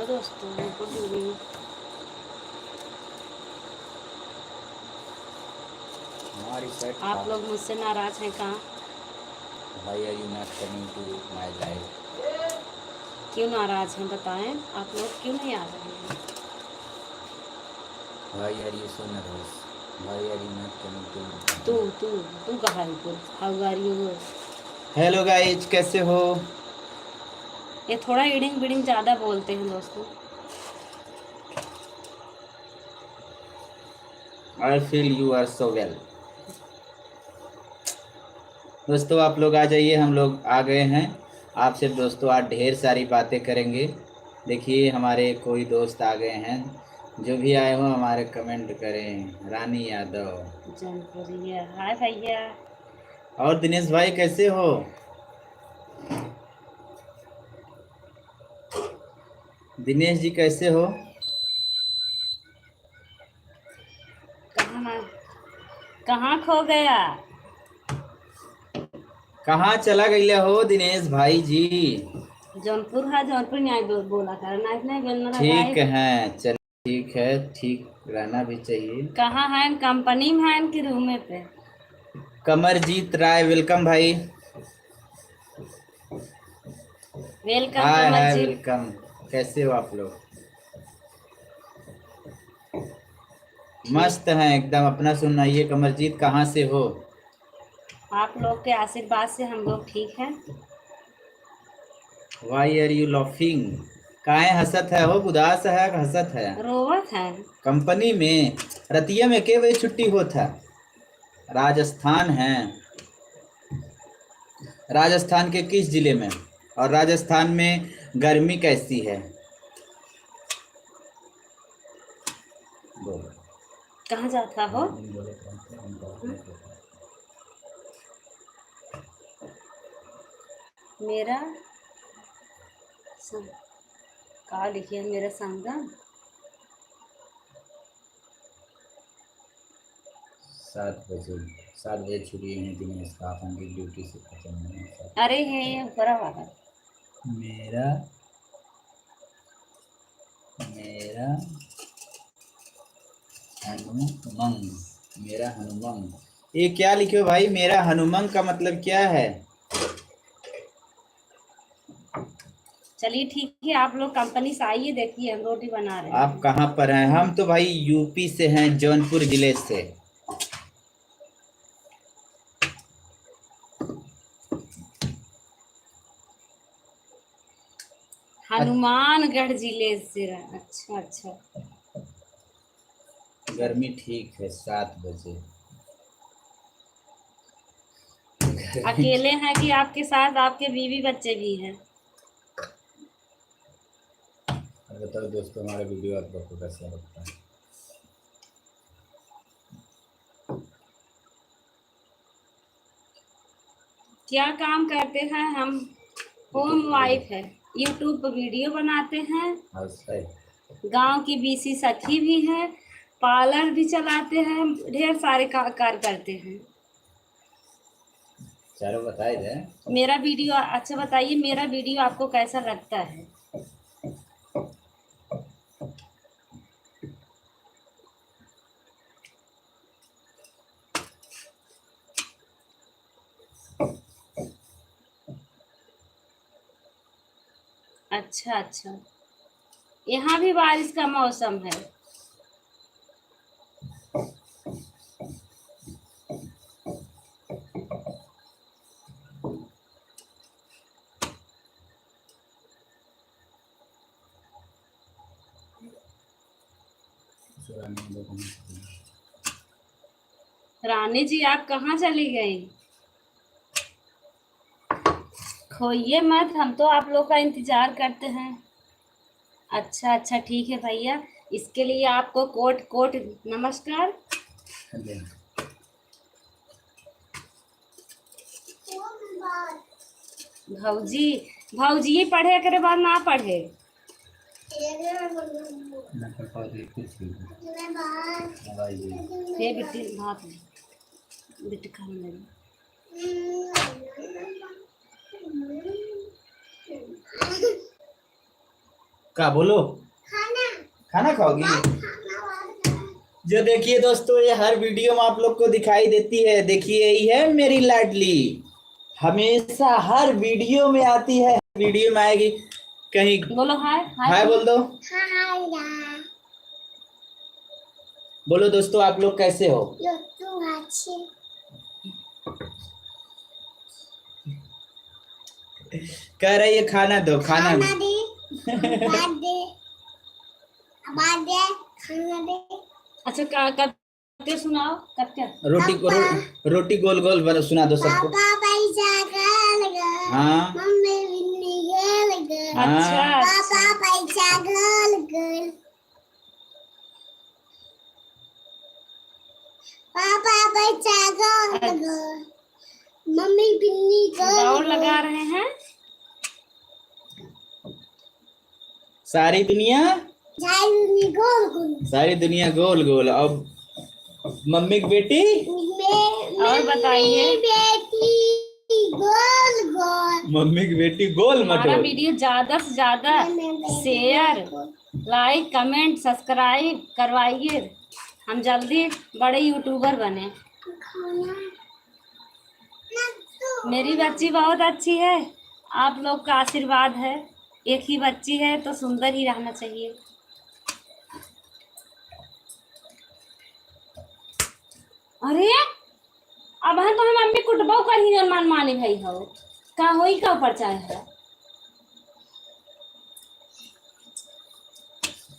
दोस्तों good evening. हमारी set आप लोग मुझसे नाराज हैं कहाँ? Why are you not coming to my life? क्यों नाराज हैं बताएं, आप लोग क्यों नहीं आ रहे हैं? Why are you so nervous? Why are you not coming to me? तू कहाँ है? तू how are you? Hello guys, कैसे हो? ये थोड़ा इडिंग बिडिंग ज़्यादा बोलते हैं दोस्तों। I feel you are so well. दोस्तों आप लोग आ जाइए, हम लोग आ गए हैं। आपसे दोस्तों आज ढेर सारी बातें करेंगे। देखिए हमारे कोई दोस्त आ गए हैं। जो भी आए हो हमारे कमेंट करें। रानी यादव, जनप्रिया, हाय भैया। और दिनेश भाई कैसे हो? दिनेश जी कैसे हो? कहाँ खो गया? कहाँ चला गई हो दिनेश भाई जी? जौनपुर है, जौनपुर न्याय बोला कर ना, नहीं बोलना ठीक भाई। है, चल ठीक है, ठीक रहना भी चाहिए। कहाँ है? कंपनी में है कि रूम पे? कमरजीत राय, वेलकम भाई। वेलकम हाय हाय कमलजीत। वेलकम। कैसे हो आप लोग? ठीक। मस्त हैं एकदम। अपना सुनाइए, कमरजीत कहाँ से हो? आप लोग के आशीर्वाद से हम लोग ठीक हैं। Why are you laughing? काहे हंसत है हो? उदास है कि हंसत है? रोवत है। कंपनी में रतिया में के बजे छुट्टी होता? राजस्थान है। राजस्थान के किस जिले में? और राजस्थान में गर्मी कैसी है? बोलो। कहाँ जाता हो? मेरा कहा लिखिए, मेरा संगम 7 बजे। 7 बजे छुट्टी है दिनेश का, की ड्यूटी से खत्म है। अरे है ये ऊपर वाला। मेरा मेरा हनुमंग। मेरा हनुमंग, ये क्या लिखे हो भाई? मेरा हनुमंग का मतलब क्या है? चलिए ठीक है, आप लोग कंपनी से आइए, देखिए हम रोटी बना रहे आप हैं। कहाँ पर हैं? हम तो भाई यूपी से हैं, जौनपुर जिले से। हनुमानगढ़ जिले से। अच्छा अच्छा। गर्मी ठीक है, 7 बजे। अकेले हैं कि आपके साथ आपके बीवी बच्चे भी हैं? बताओ दोस्तों, हमारा वीडियो आप लोग को कैसा लगता है? क्या काम करते हैं हम? होम वाइफ है। यूट्यूब पर वीडियो बनाते हैं। गांव की बीसी सखी भी है। पार्लर भी चलाते हैं। ढेर सारे कार्य करते हैं। चारों बताए दे। मेरा वीडियो अच्छा बताइए, मेरा वीडियो आपको कैसा लगता है? अच्छा अच्छा। यहाँ भी बारिश का मौसम है। रानी जी आप कहाँ चली गई? खोइए मत, हम तो आप लोग का इंतजार करते हैं। अच्छा अच्छा ठीक है भैया, इसके लिए आपको कोट कोट नमस्कार। भौजी, भौजी पढ़े के बाद ना पढ़े। हे बिट्टी भात बिट्टी खाने लगी। क्या बोलो? खाना खाओगी? जो देखिए दोस्तों, ये हर वीडियो में आप लोग को दिखाई देती है। देखिए यही है मेरी लाडली, हमेशा हर वीडियो में आती है, वीडियो में आएगी। कहीं बोलो हाय हाय बोल दो। बोलो दोस्तों, आप लोग कैसे हो? कह रही है खाना दो, खाना दे। अच्छा करते सुनाओ, करते। रोटी गोल गोल बना सुना दो सबको। हाँ अच्छा मम्मी बिन्नी दौड़ लगा रहे हैं। सारी दुनिया गोल गोल। अब मम्मी की बेटी और बताइए, मम्मी की बेटी गोल हमारा मटोल। वीडियो ज्यादा से ज्यादा शेयर, लाइक, कमेंट, सब्सक्राइब करवाइए। हम जल्दी बड़े यूट्यूबर बने। मेरी बच्ची बहुत अच्छी है, आप लोग का आशीर्वाद है। एक ही बच्ची है तो सुंदर ही रहना चाहिए। अरे अब हम तो हम मम्मी कुटबो कर ही मान माने भाई हो का होई का परचाय है।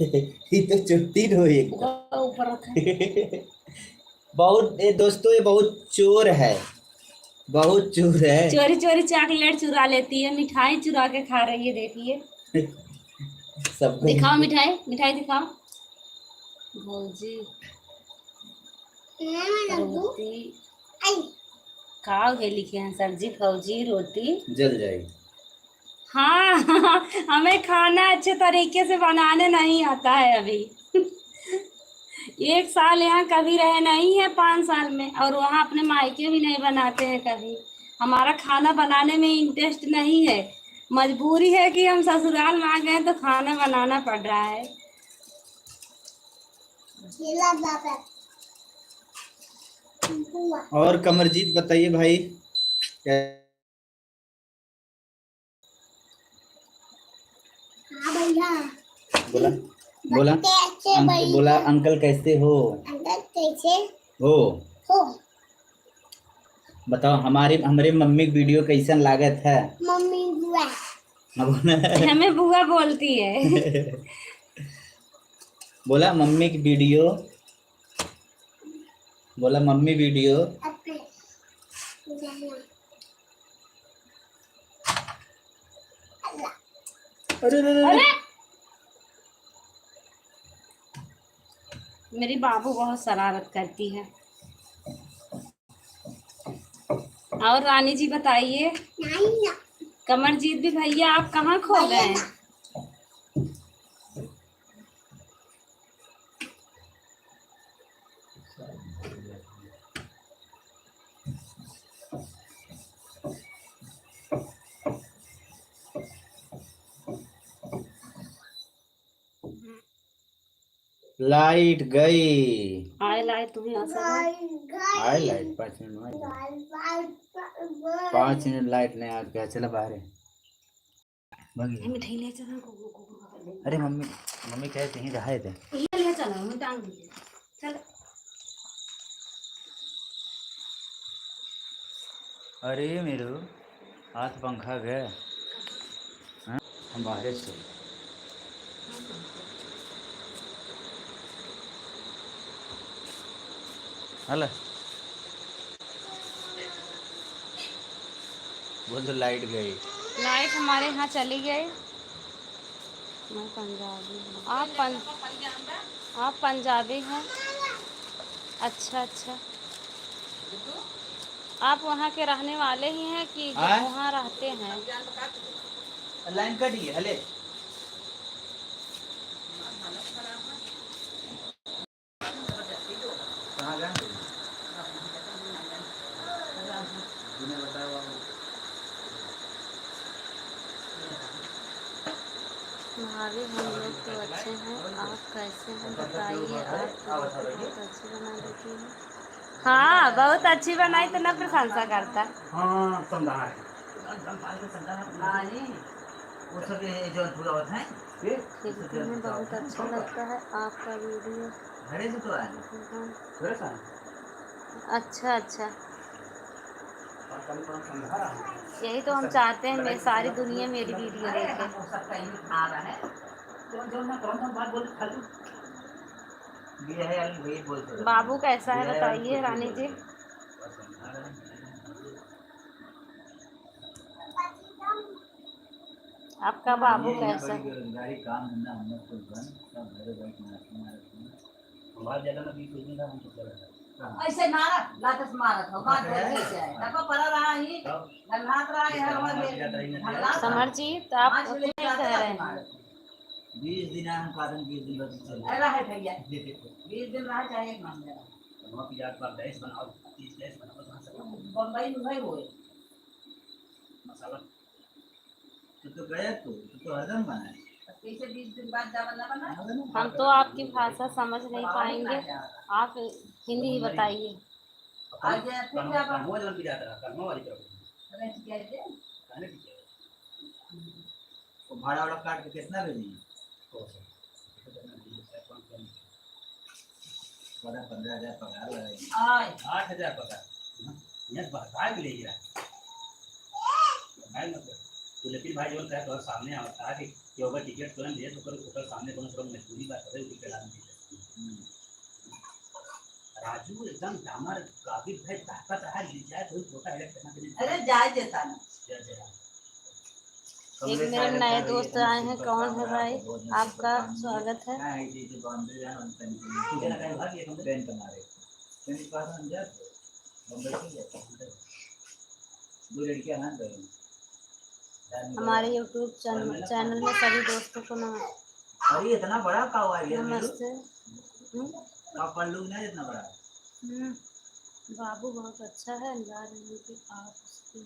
ये तो चुट्टी हो एक ऊपर रखा बहुत दोस्तों, ये बहुत चोर है, बहुत चोर है। चोरी चोरी चॉकलेट चुरा लेती है, मिठाई चुरा के खा रही है। देखिए सबको दिखाओ मिठाई, मिठाई दिखाओ। भौजी रोटी खाओ है, लिखे हैं सर जी। फौजी रोटी जल जाएगी। हाँ हमें खाना अच्छे तरीके से बनाने नहीं आता है अभी। 1 साल यहाँ कभी रहे नहीं है, 5 साल में, और वहाँ अपने मायके भी नहीं बनाते हैं कभी। हमारा खाना बनाने में इंटरेस्ट नहीं है, मजबूरी है कि हम ससुराल में आ गए तो खाना बनाना पड़ रहा है। और कमरजीत बताइए भाई। बोला बोला बोला अंकल कैसे हो? हो बताओ। हमारे मम्मी की वीडियो कैसन लागत है? मम्मी बुआ हमें बुआ बोलती है। बोला मम्मी की वीडियो, बोला मम्मी वीडियो। अरे मेरी बाबू बहुत शरारत करती है। और रानी जी बताइए। कमरजीत भी भैया आप कहाँ खो गए हैं? लाइट गई। आए लाइट तुम्हें आए लाइट 5 मिनट में, 5 मिनट लाइट नहीं आ गया। चला बाहर है। मिठाई ले चलो। अरे मम्मी कहते ही रहे थे। ये ले चलो, मैं टांग दीजिए। चलो। अरे मेरे हाथ पंखा गए। हाँ? हम बाहर से हला बोल तो लाइट गई। लाइट हमारे यहाँ चली गई। मैं पंजाबी हूँ। आप पंजाबी हैं? अच्छा अच्छा। आप वहाँ के रहने वाले ही हैं कि वहाँ रहते हैं? लाइन कट गई हले। कहाँ गए? भाभी हम आप कैसे हैं बताइए। आप बहुत अच्छी बना लेती हैं। हाँ बहुत अच्छी बनाई तो ना प्रशंसा करता। हाँ समझा है वो सब ये जो पूरा होता है खिड़की में बहुत अच्छा लगता है आपका वीडियो। घरे से तो आए घरे से अच्छा अच्छा, आए यही तो हम चाहते हैं मैं सारी दुनिया मेरी वीडियो देखे। आ रहा है जो मैं कौन बात बोल खाली ये है यार वही बोलते बाबू कैसा है बताइए रानी जी। आपका बाबू कैसा है? बेरोजगारी काम धंधा हम लोग को बंद सब घरे बैठ नाचते मारते हैं बहुत ज्यादा ना बीच में हम तो कर ऐसे मारत लातस मारत हो बात बोल के जाए तब पर रहा ही गन्नात रहा है हर में समर जी तो आप क्यों कह रहे हैं? 20 दिन हम कारण 20 दिन बस चल रहा है भैया 20 दिन रहा चाहे एक महीना वहां पे जाकर आप गैस बनाओ 30 गैस बनाओ कहां से बम्बई में भाई हुए मसाला तो गया तो हरदम बना है कैसे 20 दिन बाद जावा ना बना हम तो आपकी भाषा समझ नहीं पाएंगे, आप हिंदी ही बताइए। आज फिर जावा वो जल्दी जाता है कर्म वाली तरफ अरे क्या है खाने की वो भाड़ा वाला काट के कितना भेजेंगे बड़ा 15,000 पगार लगेगा आय 8,000 पगार यह बता भी ले गया भाई मतलब तो लेकिन भाई जो है तो सामने आता है कि अगर टिकट तुरंत ले तो करो सामने कोनो सब मजबूरी बात है टिकट आदमी राजू एकदम हमार काफी भाई ताकत है ले जाए तो छोटा है करना के लिए अरे जाए देता ना एक मेरे नए दोस्त आए हैं, कौन है भाई? आपका स्वागत है। दो लड़कियां हैं हमारे YouTube चैनल में सभी दोस्तों को अरे इतना बड़ा काव आ गया नमस्ते। काव पढ़ लूँ ना इतना बड़ा बाबू बहुत अच्छा है, जा रहे हैं कि आप उसकी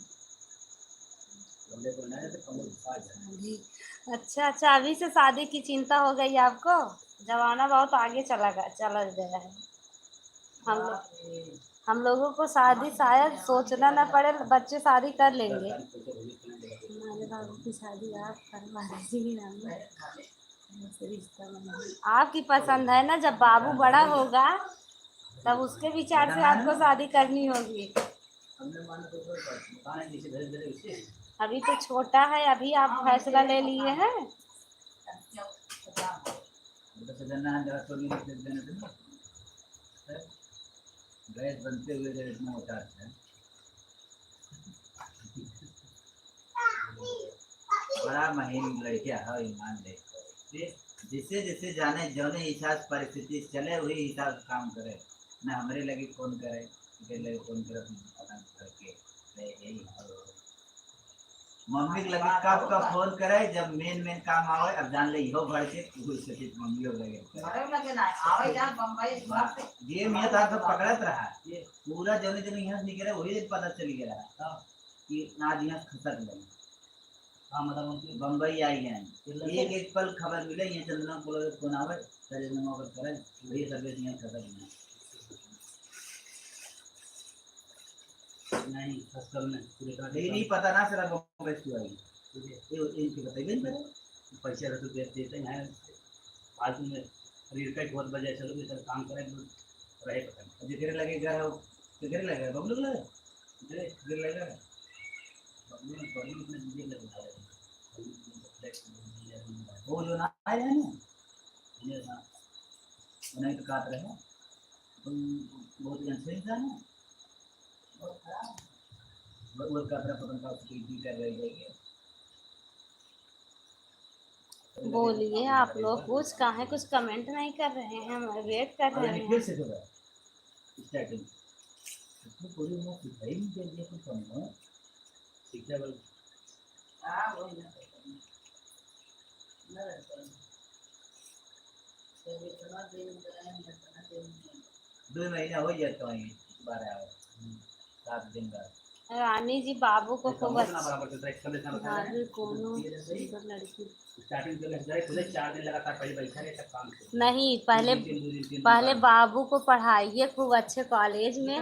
अच्छा अच्छा, अभी से शादी की चिंता हो गई आपको? जमाना बहुत आगे चला गया है। हम लोगों को शादी शायद सोचना न पड़े, बच्चे शादी कर लेंगे। हमारे बाबू की शादी आप करवा दीजिए। आपकी पसंद है ना, जब बाबू बड़ा होगा तब उसके विचार से आपको शादी करनी होगी। अभी तो छोटा है, अभी आप फैसला ले लिए हैं। गैस बनते हुए जब इतना होता है बड़ा महीन लड़किया है ईमान ले जिसे जिसे जाने जौने हिसाब परिस्थिति चले वही हिसाब से काम करे न हमारे लगे फोन करे लगे फोन करके मम्मी के लगे कब कब फोन करे जब मेन काम आवे। अब जान ले इहो भर के मम्मी लगे आवे जा बम्बई गेम ये था तो पकड़त रहा ये पूरा जने जने यहाँ निकले वही दिन पता चल गया कि आज यहाँ खसक लगी। हाँ मतलब बम्बई आई हैं एक पल खबर मिले यहाँ चंदना को फोन आवे नंबर पर करे वही सर्विस यहाँ खसक नहीं हॉस्टल में नहीं पता ना सर बम्बई क्यों आई ये इनके बताइए ना पैसे रख देते हैं फालतू में शरीर का बहुत वजह चलो सर काम करें रहे पता जिक्र लगेगा जिक्र लगेगा बबलू लगे जिक्र लगेगा बबलू में सॉरी में दीजिए लगा वो जो ना आए हैं ना उन्हें तो काट रहे हैं बहुत अच्छे इंसान है बहुत काटरा पतन का कर रही है। बोलिए आप लोग कुछ कहाँ कुछ कमेंट नहीं कर रहे हैं, हम वेट कर रहे हैं। फिर से स्टार्टिंग तो पूरी मैं सिखाई नहीं दे दिया कुछ समझो शिक्षा बल हां वही ना दो महीना हो जाता है 7 दिन बाद रानी जी बाबू को खूब अच्छा भाभी कोनो सुंदर लड़की स्टार्टिंग के लिए खुले 4 दिन लगातार पहले बैठा रहे तब काम शुरू। नहीं, पहले 2 दिन पहले बाबू को पढ़ाइए खूब अच्छे कॉलेज में,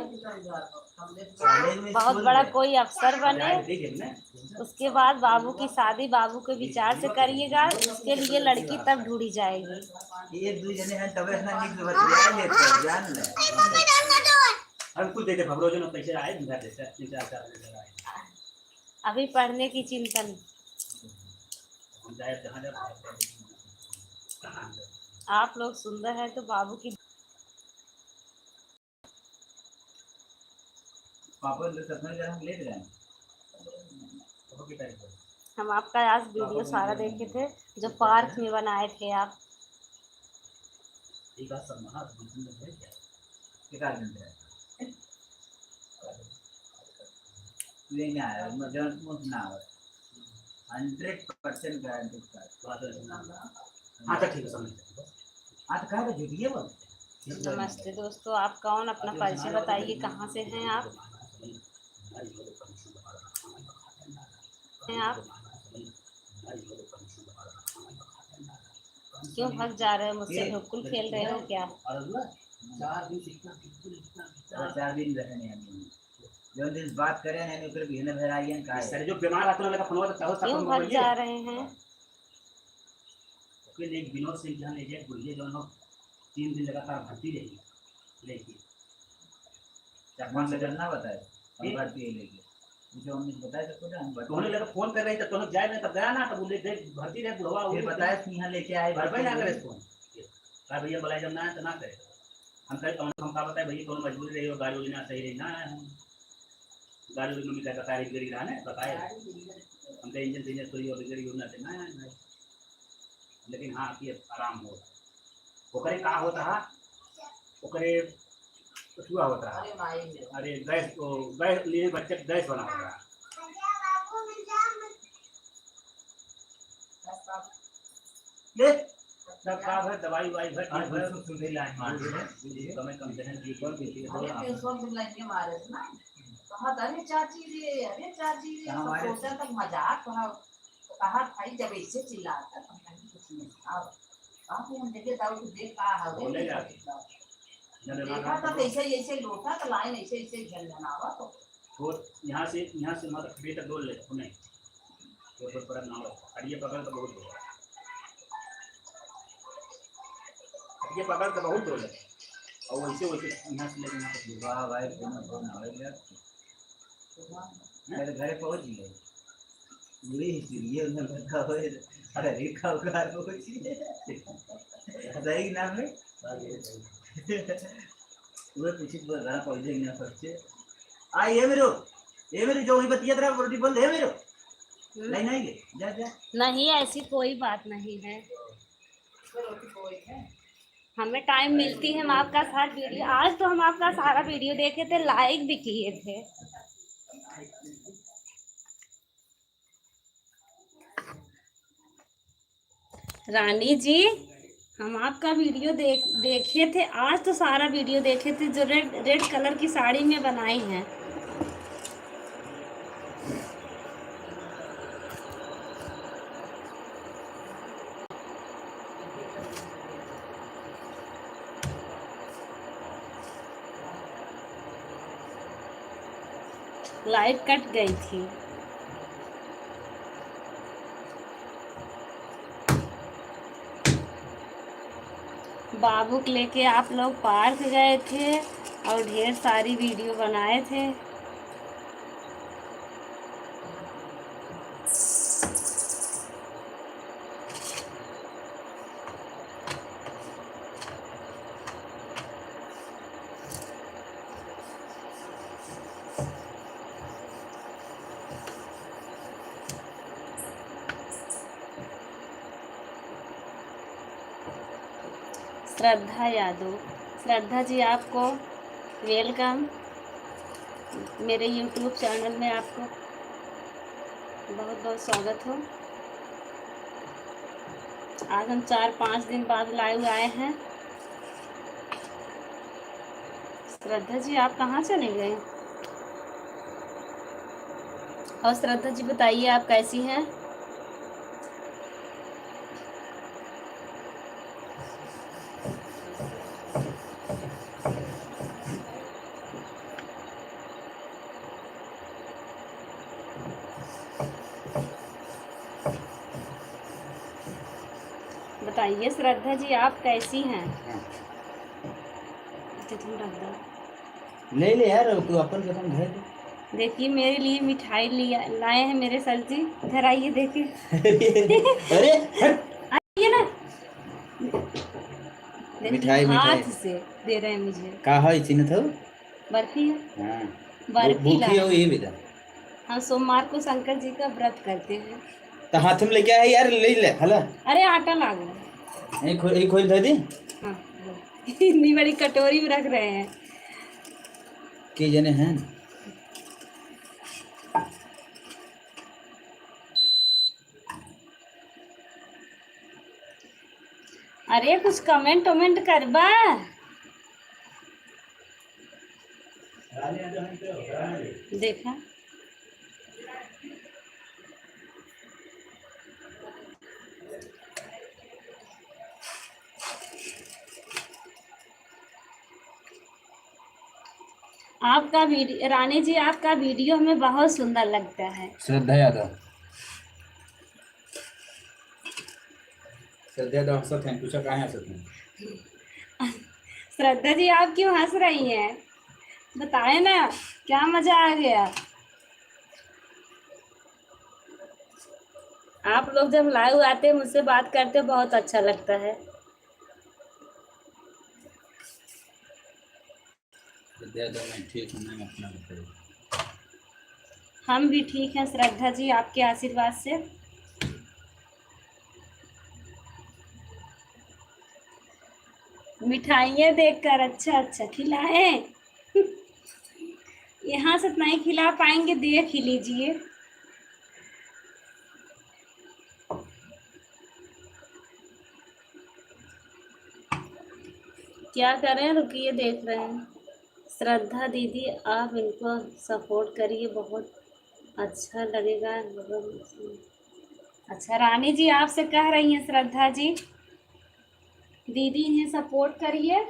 बहुत बड़ा कोई अफसर बने। उसके बाद बाबू की शादी बाबू के विचार से करिएगा, उसके लिए लड़की तब ढूंढी जाएगी। एक दो जने हैं तबे ना निक बतिया लेते जान ले। हम कुछ देते भगरोजन पैसे आए घर देते 3-4 हजार आए। अभी पढ़ने की चिंता नहीं। हम जाए जहाँ जाए आप लोग सुंदर हैं तो बाबू की पापा लोग सपने जरा लेट गए। तो की टाइप है। हम आपका आज वीडियो सारा देखे थे जो पार्क में बनाए थे आप। एक बात सब महा बुद्धि है क्या? कितना दिन है लेना है मजन मुझ ना 100% गारंटी का बात है। हाँ तो ठीक है समझ गए। आज कहा तो झूठिए बोल। नमस्ते दोस्तों, आप कौन, अपना परिचय बताइए, कहाँ से हैं आप? क्यों भाग जा रहे हो मुझसे? ढुकुल खेल रहे हो क्या? 4 दिन रहने हैं जो दिन बात करें हैं ऊपर बिहने भर आई हैं का सर जो बीमार आते हैं लगा फोन होता है क्यों भाग जा रहे हैं? फिर एक विनोद सिंह जहाँ ले जाए बुढ़िया जो लोग 3 दिन लगातार भर्ती रही लेके 4-5 हजार ना बताए हम भर्ती है लेके मुझे हमने बताया तो कुछ हम तो लगा फोन कर रही तो तुम जाए नहीं तब गया ना तो बोले देख भर्ती रहे बुढ़वा ये बताया कि यहाँ लेके आए भर भाई ना करे फोन का भैया बुलाए जब ना है तो ना करे हम कहे हम का बताए भैया कौन मजबूरी रही हो गाड़ी उड़ी ना सही रही ना गाड़ी उड़ी में क्या बताया गिरी रहा है बताए हम कहे इंजन थोड़ी और गिरी उड़ना देना है लेकिन हाँ कि आराम हो ओकरे का होता है ओकरे छुआ होता है अरे गैस लिए बच्चे गैस बना होता है ये सब का है दवाई वाई है आज भर सुन रही लाइन मार दे समय कम दहन की कौन देती है अरे 300 दिन लाइन के मारे ना कहा अरे चाची रे सब सोचा तक मजाक कहा भाई जब ऐसे चिल्लाता तो कुछ नहीं अब आप हम देखे दाऊ को देख कहा है देखा तो ऐसे लोटा तो लाइन ऐसे झलझलावा तो यहाँ से मतलब खड़ी तक डोल ले नहीं तो पर ना हो अड़िए पकड़ तो बहुत हो ये पकड़ तो बहुत डोल है और वैसे यहाँ से लेके यहाँ तक वाह भाई फोन आवे गया मेरे घर पहुंच गए ये इसलिए उन्हें लगा हो अरे रेखा उगा पहुंची सही ना है वो पीछे बोल रहा पहुंच गया सबसे आ ये मेरे जो ही बतिया तेरा बोल दे मेरे नहीं नहीं जा जा नहीं, ऐसी कोई बात नहीं है। हमें टाइम मिलती है हम आपका सारा वीडियो, आज तो हम आपका सारा वीडियो देखे थे, लाइक भी किए थे। रानी जी हम आपका वीडियो देखे थे, आज तो सारा वीडियो देखे थे जो रेड कलर की साड़ी में बनाई है। लाइट कट गई थी। बाबू को लेके आप लोग पार्क गए थे और ढेर सारी वीडियो बनाए थे। श्रद्धा यादव, श्रद्धा जी आपको वेलकम मेरे YouTube चैनल में, आपको बहुत बहुत स्वागत हो। आज हम 4-5 दिन बाद लाइव आए हैं। श्रद्धा जी आप कहाँ चले गए? और श्रद्धा जी बताइए आप कैसी हैं? बताइए श्रद्धा जी आप कैसी हैं? हाँ। तो तुम रख दो। ले ले यार, तू अपन कसम धर दे। देखिए मेरे लिए मिठाई लिया लाए हैं मेरे सर जी, इधर आइए देखिए। अरे हट। आइए ना। देखिए, मिठाई हाथ से दे रहे हैं मुझे। का है चिन्ह था? बर्फी है। हाँ। बर्फी भूखी हो लाए ये हैं। बेटा। हम सोमवार को शंकर जी का व्रत करते हैं। तो हाथ में लेके आए यार, ले ले हला। अरे आटा ला गया। एक खोल दे दी। हाँ लो। इतनी बड़ी कटोरी में रख रहे हैं। के जने हैं? अरे कुछ कमेंट वमेंट करबा। देखा आपका वीडियो, रानी जी आपका वीडियो हमें बहुत सुंदर लगता है। श्रद्धा यादव। श्रद्धा यादव हंसत हैं, पूछा कहाँ हंसत हैं? श्रद्धा जी आप क्यों हंस रही हैं? बताए ना, क्या मजा आ गया। आप लोग जब लाइव आते हैं मुझसे बात करते हैं, बहुत अच्छा लगता है। श्रद्धा यादव मैं ठीक हूँ, मैं अपना बताइए। हम भी ठीक हैं श्रद्धा जी आपके आशीर्वाद से। मिठाइयाँ देखकर अच्छा खिलाएं। यहाँ से नहीं खिला पाएंगे, देख ही लीजिए। क्या करें, रुकिए देख रहे हैं। श्रद्धा दीदी आप इनको सपोर्ट करिए, बहुत अच्छा लगेगा। अच्छा रानी जी आपसे कह रही हैं श्रद्धा जी, दीदी इन्हें सपोर्ट करिए।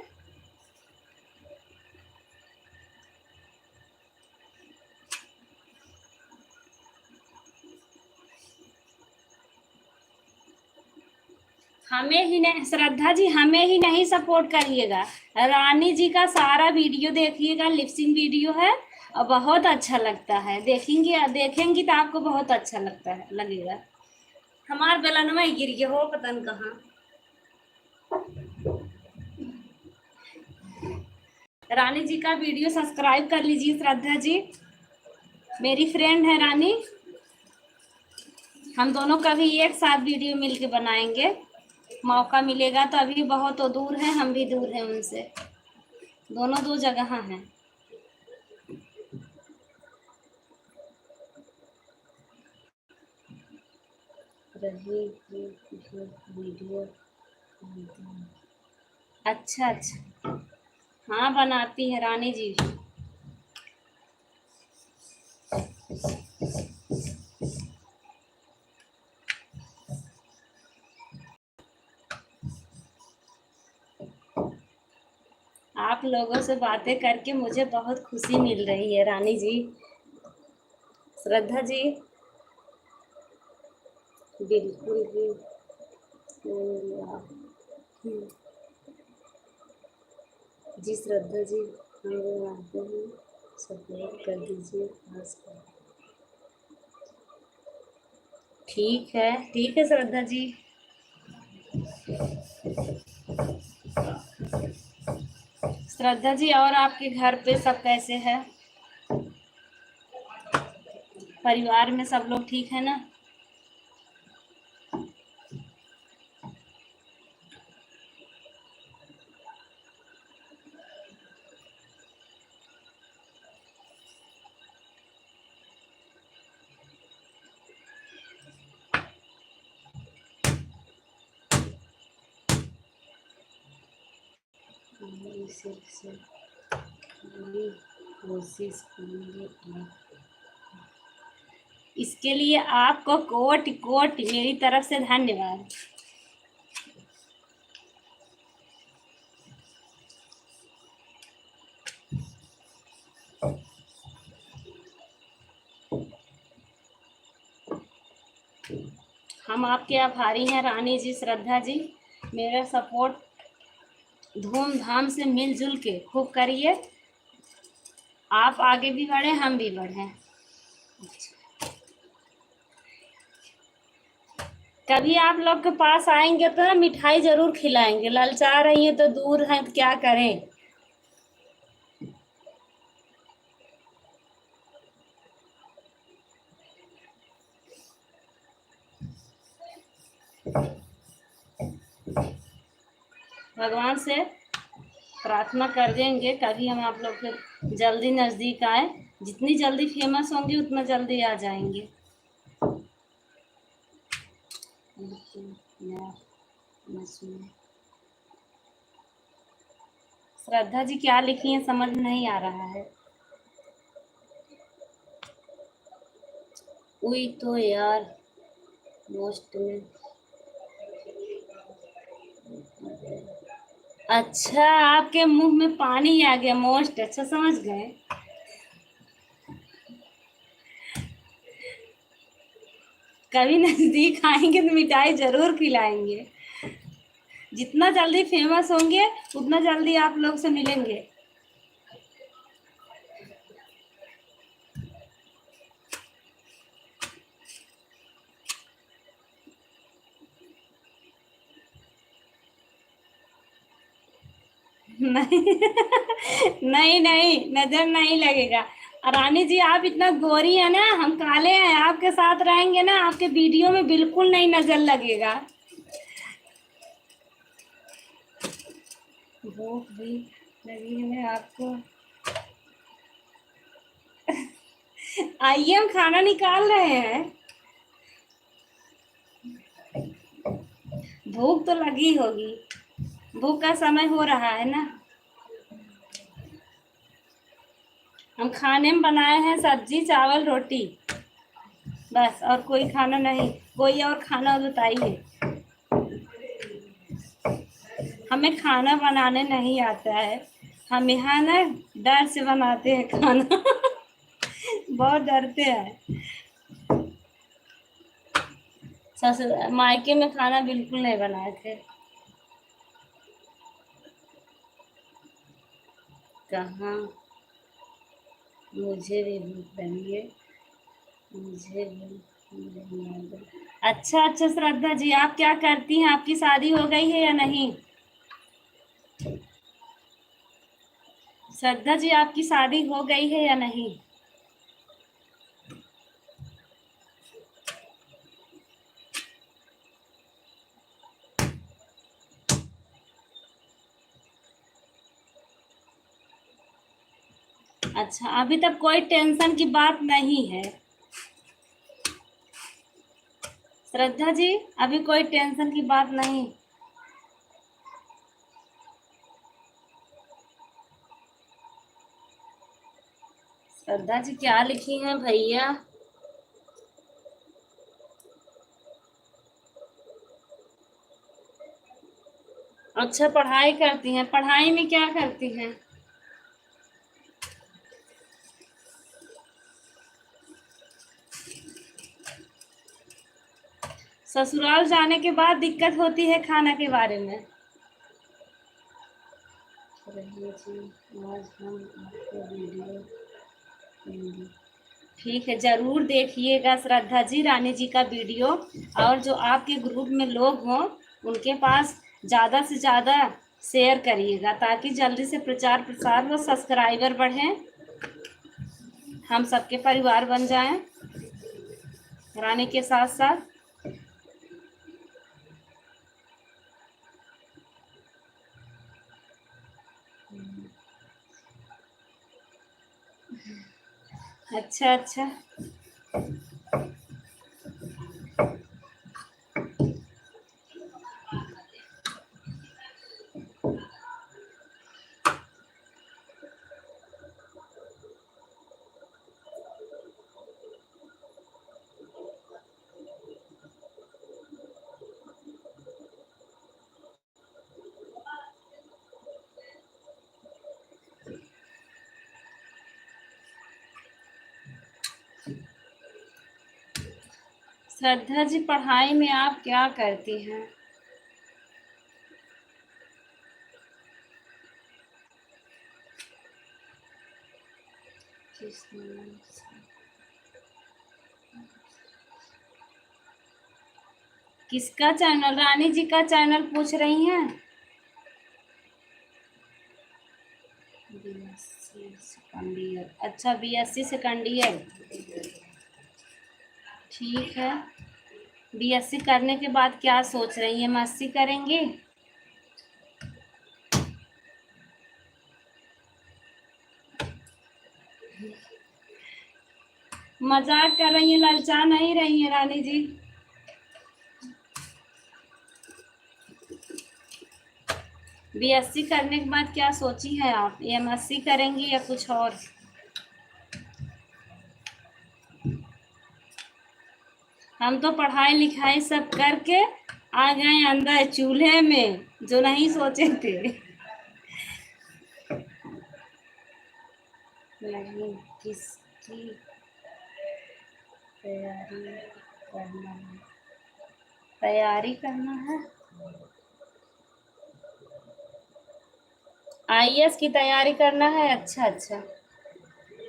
हमें ही नहीं श्रद्धा जी, हमें ही नहीं सपोर्ट करिएगा, रानी जी का सारा वीडियो देखिएगा। लिपसिंग वीडियो है और बहुत अच्छा लगता है। देखेंगी तो आपको बहुत अच्छा लगेगा। हमार बेलन में गिर गया हो पता नहीं कहाँ। रानी जी का वीडियो सब्सक्राइब कर लीजिए श्रद्धा जी, मेरी फ्रेंड है रानी। हम दोनों कभी एक साथ वीडियो मिलके बनाएंगे, मौका मिलेगा तो। अभी बहुत तो दूर है, हम भी दूर हैं उनसे, दोनों दो जगह हैं। रही वीडियो अच्छा, हाँ बनाती है रानी जी। आप लोगों से बातें करके मुझे बहुत खुशी मिल रही है रानी जी। श्रद्धा जी बिल्कुल भी जी श्रद्धा जी हम लोग आते हैं, सपोर्ट कर दीजिए खास कर। ठीक है श्रद्धा जी। श्रद्धा जी और आपके घर पे सब कैसे हैं? परिवार में सब लोग ठीक है ना? कोशिश करेंगे। इसके लिए आपको कोट मेरी तरफ से धन्यवाद। हम आपके आभारी हैं रानी जी, श्रद्धा जी। मेरा सपोर्ट धूमधाम से मिलजुल के खूब करिए। आप आगे भी बढ़े, हम भी बढ़ें। कभी आप लोग के पास आएंगे तो ना मिठाई जरूर खिलाएंगे। ललचा रही है तो दूर हैं तो क्या करें। भगवान से प्रार्थना कर देंगे कभी हम आप लोग के जल्दी नज़दीक आए। जितनी जल्दी फेमस होंगे उतना जल्दी आ जाएंगे। श्रद्धा जी क्या लिखी है समझ नहीं आ रहा है। वही तो यार मोस्ट में। अच्छा आपके मुंह में पानी आ गया। मोस्ट अच्छा समझ गए। कभी नजदीक आएंगे तो मिठाई जरूर खिलाएंगे। जितना जल्दी फेमस होंगे उतना जल्दी आप लोग से मिलेंगे। नहीं नहीं नहीं नजर नहीं लगेगा। रानी जी आप इतना गोरी है ना, हम काले हैं। आपके साथ रहेंगे ना आपके वीडियो में बिल्कुल नहीं नजर लगेगा। भूख भी लगी है आपको। आइए हम खाना निकाल रहे हैं। भूख तो लगी होगी। भूख का समय हो रहा है ना। हम खाने में बनाए हैं सब्जी चावल रोटी बस, और कोई खाना नहीं। कोई और खाना बताइए। हमें खाना बनाने नहीं आता है। हम यहाँ ना डर से बनाते हैं खाना। बहुत डरते हैं। ससुर मायके में खाना बिल्कुल नहीं बनाए थे। कहाँ मुझे भी भूख लगी है। मुझे भी। अच्छा अच्छा श्रद्धा जी आप क्या करती हैं? आपकी शादी हो गई है या नहीं? श्रद्धा जी आपकी शादी हो गई है या नहीं? अच्छा अभी तक कोई टेंशन की बात नहीं है। श्रद्धा जी अभी कोई टेंशन की बात नहीं। श्रद्धा जी क्या लिखी हैं भैया? अच्छा पढ़ाई करती हैं। पढ़ाई में क्या करती हैं? ससुराल जाने के बाद दिक्कत होती है खाना के बारे में। आज हम आपको वीडियो देंगे। ठीक है जरूर देखिएगा श्रद्धा जी रानी जी का वीडियो। और जो आपके ग्रुप में लोग हों उनके पास ज़्यादा से ज़्यादा शेयर करिएगा ताकि जल्दी से प्रचार प्रसार हो, सब्सक्राइबर बढ़ें, हम सबके परिवार बन जाएं रानी के साथ साथ। अच्छा अच्छा श्रद्धा जी पढ़ाई में आप क्या करती हैं? किसका चैनल? रानी जी का चैनल पूछ रही हैं। BSc second year. अच्छा, BSc सेकंड ईयर, ठीक है। BSc करने के बाद क्या सोच रही हैं? MSc करेंगे? मजाक कर रही हैं, ललचा नहीं रही हैं रानी जी। BSc करने के बाद क्या सोची है आप? MSc करेंगी या कुछ और? हम तो पढ़ाई लिखाई सब करके आ गए अंदर चूल्हे में, जो नहीं सोचे थे। नहीं, किसकी तैयारी करना है? तैयारी करना है, IAS की तैयारी करना है। अच्छा अच्छा,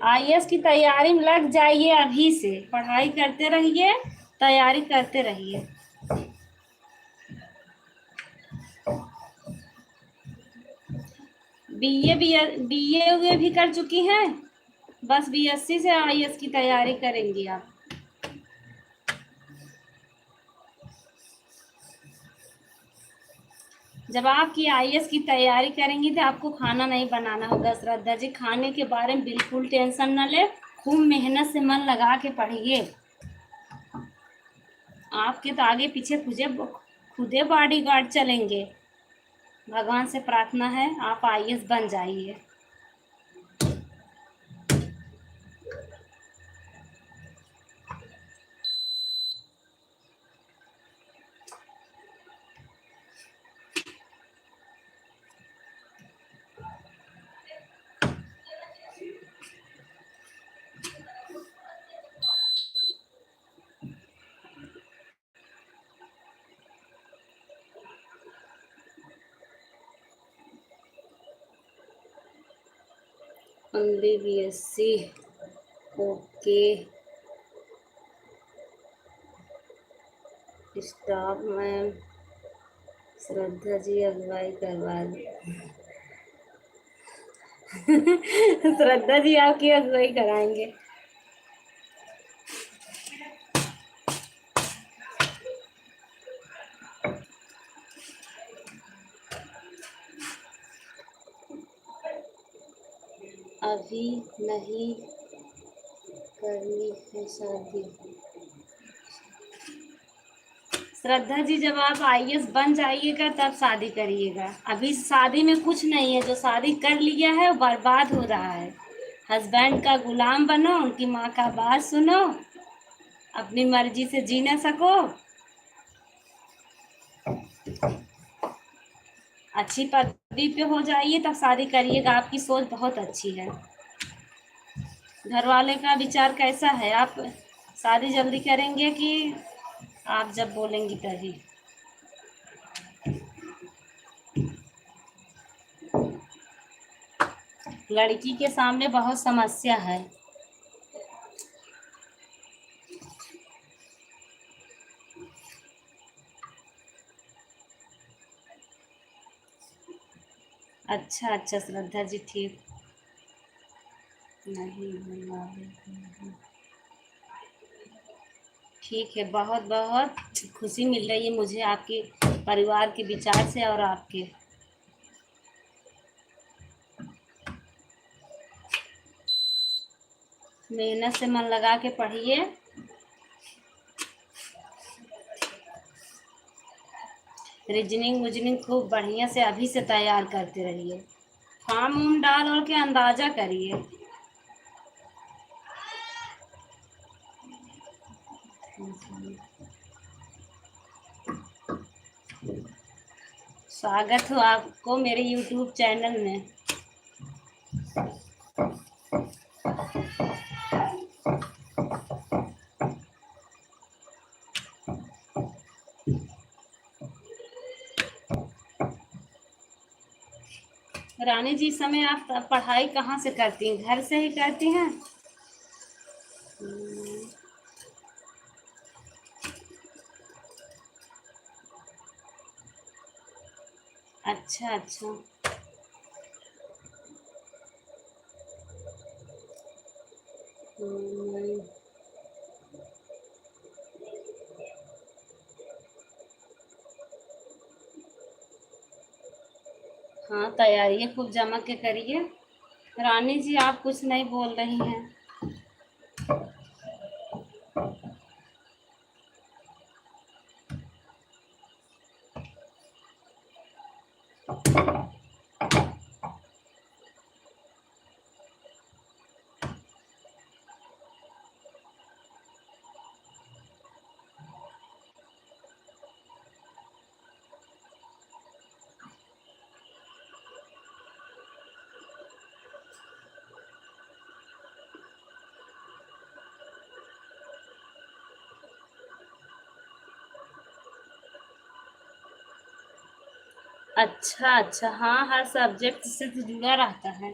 IAS की तैयारी में लग जाइए, अभी से पढ़ाई करते रहिए, तैयारी करते रहिए। BA भी कर चुकी हैं, बस BSc से IAS की तैयारी करेंगी आप। जब आपकी IAS की तैयारी करेंगी तो आपको खाना नहीं बनाना होगा श्रद्धा जी। खाने के बारे में बिल्कुल टेंशन न ले, खूब मेहनत से मन लगा के पढ़िए। आपके तो आगे पीछे खुदे बॉडीगार्ड चलेंगे। भगवान से प्रार्थना है आप IAS बन जाइए। Only BSc, okay. Staff ma'am, Shraddha ji अगुवाई करवा श्रद्धा जी आपकी अगुवाई कराएंगे। अभी नहीं करनी है शादी। श्रद्धा जी, जब आप IAS बन जाइएगा तब शादी करिएगा। अभी शादी में कुछ नहीं है, जो शादी कर लिया है वो बर्बाद हो रहा है। हस्बैंड का गुलाम बनो, उनकी माँ का बात सुनो, अपनी मर्जी से जी ना सको। अच्छी पदवी पे हो जाइए तब शादी करिएगा। आपकी सोच बहुत अच्छी है। घर वाले का विचार कैसा है? आप शादी जल्दी करेंगे कि आप जब बोलेंगी तभी? लड़की के सामने बहुत समस्या है। अच्छा अच्छा श्रद्धा जी, ठीक। नहीं ठीक है। बहुत बहुत खुशी मिल रही है मुझे आपके परिवार के विचार से और आपके। मेहनत से मन लगा के पढ़िए। रीजनिंग विजनिंग खूब बढ़िया से अभी से तैयार करते रहिए। फॉर्म उम डाल और के अंदाजा करिए। स्वागत हो आपको मेरे YouTube चैनल में। रानी जी, इस समय आप पढ़ाई कहाँ से करती हैं? घर से ही करती हैं? अच्छा अच्छा। हम्म, हाँ तैयारी खूब जमा के करिए। रानी जी आप कुछ नहीं बोल रही हैं। अच्छा अच्छा, हाँ हर सब्जेक्ट से तो जुड़ा रहता है।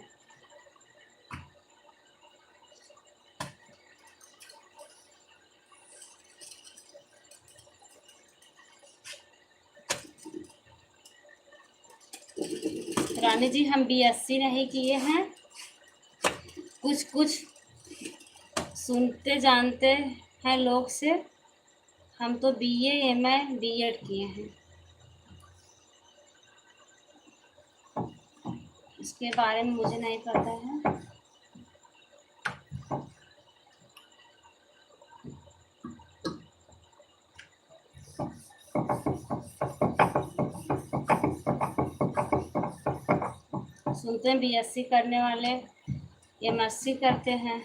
रानी जी हम बीएससी नहीं किए हैं, कुछ कुछ सुनते जानते हैं लोग से। हम तो बीए एमए बीएड किए हैं, इसके बारे में मुझे नहीं पता है। सुनते हैं बीएससी करने वाले एमएससी करते हैं।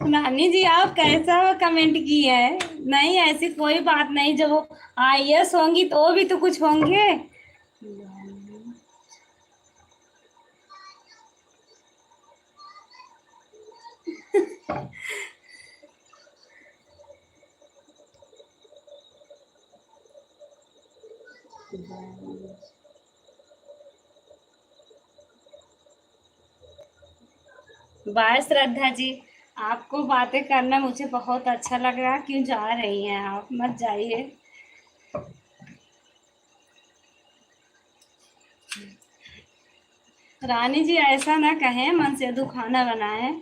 नानी जी आप कैसा कमेंट किए हैं? नहीं ऐसी कोई बात नहीं, जब वो आईएएस होंगी तो वो भी तो कुछ होंगे। बाय श्रद्धा जी, आपको बातें करना मुझे बहुत अच्छा लग रहा। क्यों जा रही हैं आप? मत जाइए। रानी जी ऐसा ना कहें, मन से दो खाना बनाए।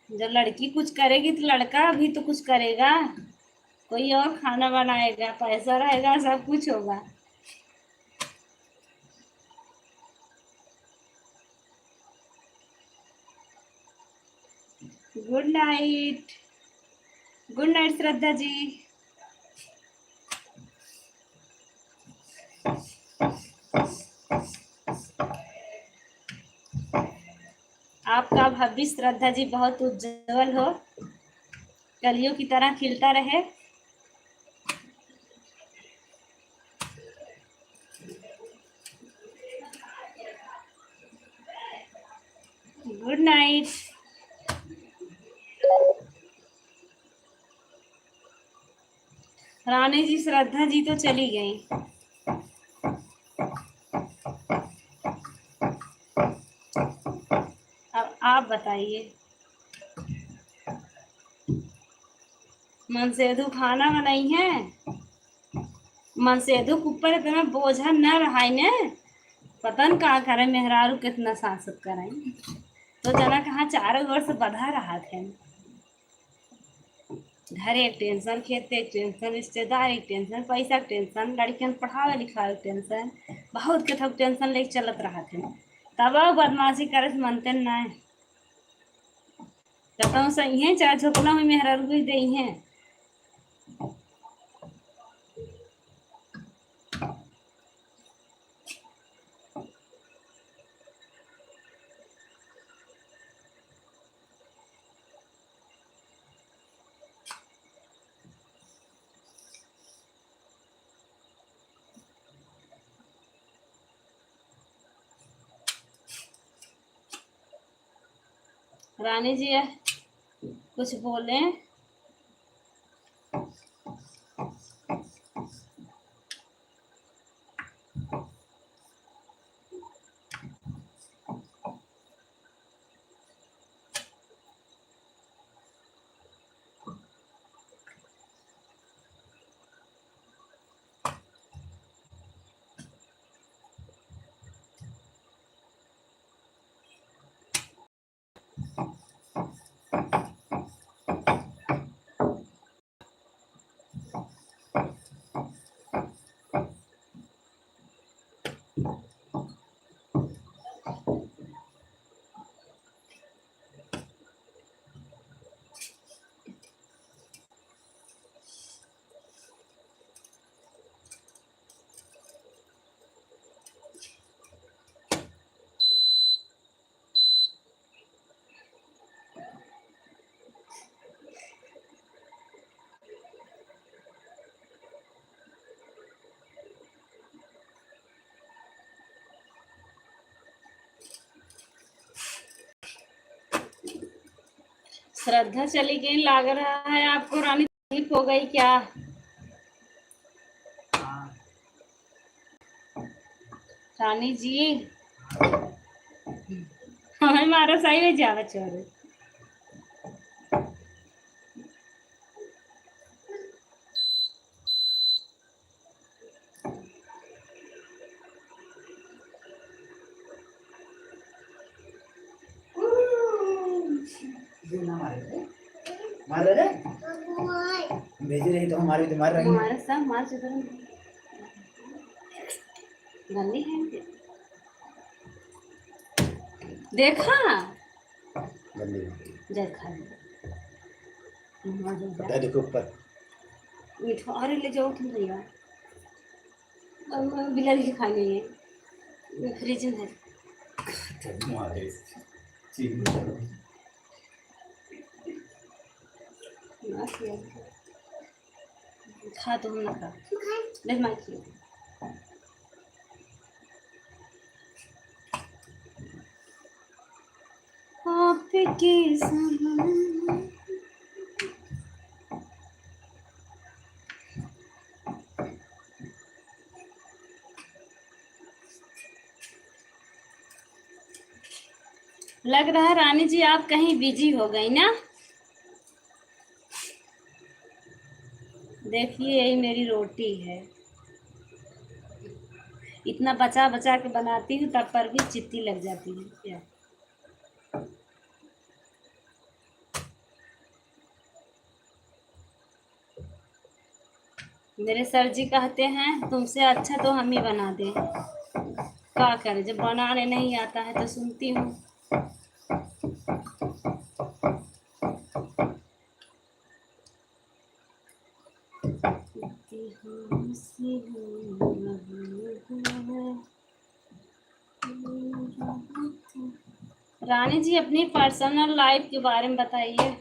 जब लड़की कुछ करेगी तो लड़का भी तो कुछ करेगा, कोई और खाना बनाएगा, पैसा रहेगा, सब कुछ होगा। Good night. Good night Shraddha ji. आपका भविष्य श्रद्धा जी बहुत उज्जवल हो, कलियों की तरह खिलता रहे। Good night. रानी जी श्रद्धा जी तो चली गई। अब आप बताइए। मनसेधु खाना बनाई है? मनसेधु के ऊपर इतना बोझा न रहा ने, पता न का करे मेहरारू कितना सांसद कराई, तो जना कहाँ चारों ओर से बधा रहा थे। घर एक टेंशन, खेत एक टेंशन, रिश्तेदार एक टेंशन, पैसा के टेंशन, लड़कियन पढ़ावे लिखावे के टेंशन, बहुत के थक टेंशन लेके चलत रहा थे। तब बदमाशी करे से मनते ना कहता सही है, चाहे झोपना में मेहरारू भी दई है। रानी जी कुछ बोले? श्रद्धा चली गई, लग रहा है आपको रानी तकलीफ हो गई क्या? हाँ रानी जी हमें मारा सही में जावा छोड़ो। मार रहे भेज रही तो हमारे तो मार रही है। मारा सब मार चुका गंदी है। देखा देखा पता देखो ऊपर मीठा, अरे ले जाओ तुम भैया, बिलारी के खाने है फ्रिज में है। खा तो हम ना खा ले मार खियो। आपके सामने लग रहा है रानी जी आप कहीं बिजी हो गई ना। देखिए यही मेरी रोटी है, इतना बचा बचा के बनाती हूँ तब पर भी चित्ती लग जाती है क्या। मेरे सर जी कहते हैं तुमसे अच्छा तो हम ही बना दें, क्या करें जब बनाने नहीं आता है तो सुनती हूँ। रानी जी अपनी पर्सनल लाइफ के बारे में बताइए।